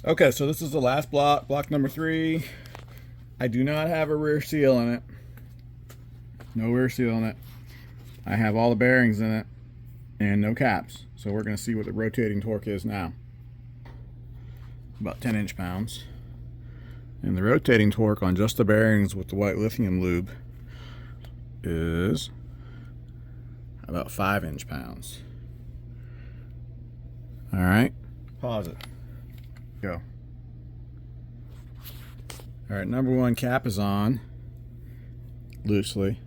Okay, so this is the last block, block number 3. I do not have a rear seal in it. No rear seal in it. I have all the bearings in it and no caps. So we're going to see what the rotating torque is now. About 10 inch-pounds. And the rotating torque on just the bearings with the white lithium lube is about 5 inch-pounds. All right, pause it. Go. All right, number 1 cap is on loosely,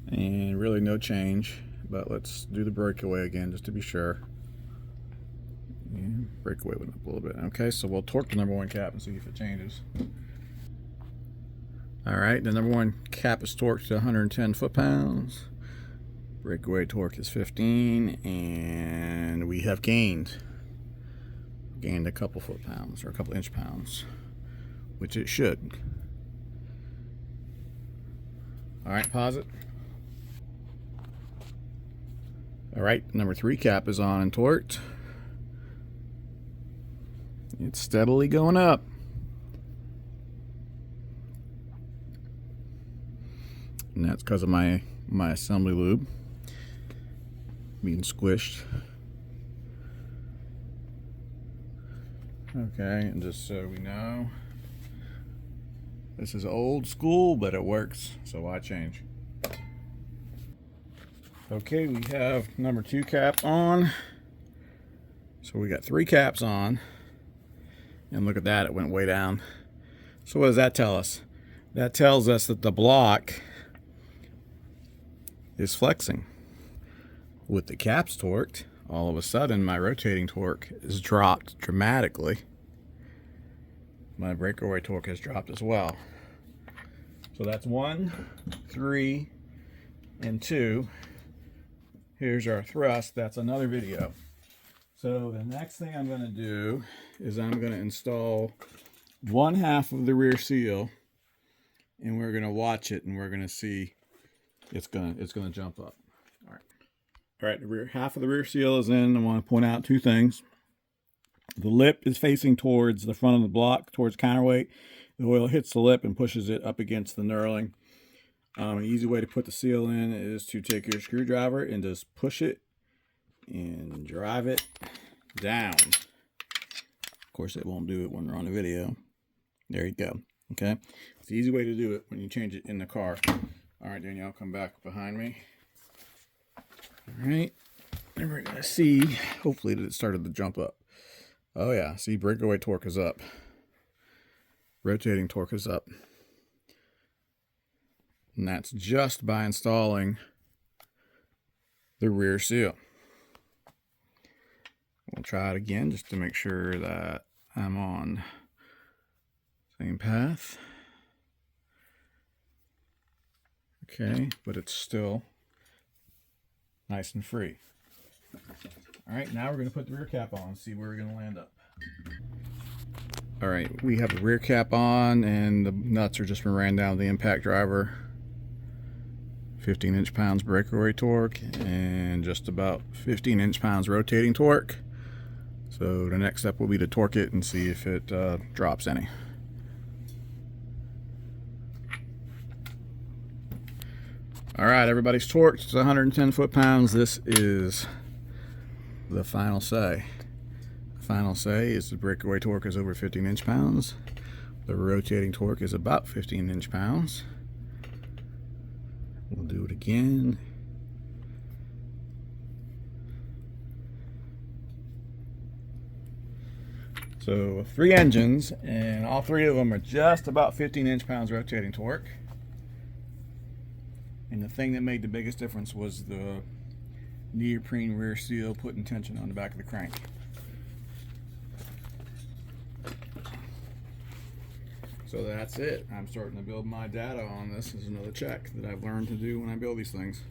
and really no change, but let's do the breakaway again just to be sure. And breakaway went up a little bit. Okay, so we'll torque the number 1 cap and see if it changes. All right, the number 1 cap is torqued to 110 foot-pounds. Breakaway torque is 15, and we have gained a couple foot-pounds or a couple inch-pounds, which it should. All right, pause it. All right, number 3 cap is on and torqued. It's steadily going up. And that's because of my assembly lube being squished. Okay, and just so we know, this is old school, but it works, so why change? Okay, we have number 2 cap on. So we got 3 caps on. And look at that, it went way down. So what does that tell us? That tells us that the block is flexing. With the caps torqued, all of a sudden my rotating torque is dropped dramatically. My breakaway torque has dropped as well. So that's 1, 3, and 2. Here's our thrust. That's another video. So the next thing I'm going to do is I'm going to install 1/2 of the rear seal, and we're going to watch it, and we're going to see it's going to jump up. All right, the rear half of the rear seal is in. I want to point out 2 things. The lip is facing towards the front of the block, towards counterweight. The oil hits the lip and pushes it up against the knurling. An easy way to put the seal in is to take your screwdriver and just push it and drive it down. Of course, it won't do it when we're on the video. There you go. Okay, it's the easy way to do it when you change it in the car. All right, Danielle, come back behind me. All right, and we're gonna see, hopefully that it started to jump up. Oh yeah, see, breakaway torque is up. Rotating torque is up. And that's just by installing the rear seal. We'll try it again just to make sure that I'm on the same path. Okay, but it's still nice and free. All right, now we're going to put the rear cap on and see where we're going to land up. All right, we have the rear cap on, and the nuts are just been ran down with the impact driver. 15 inch-pounds breakaway torque and just about 15 inch-pounds rotating torque. So the next step will be to torque it and see if it drops any. All right, everybody's torqued. It's 110 foot-pounds. This is the final say. The final say is the breakaway torque is over 15 inch-pounds. The rotating torque is about 15 inch-pounds. We'll do it again. So 3 engines, and all 3 of them are just about 15 inch-pounds rotating torque. And the thing that made the biggest difference was the neoprene rear seal putting tension on the back of the crank. So that's it. I'm starting to build my data on this. This is another check that I've learned to do when I build these things.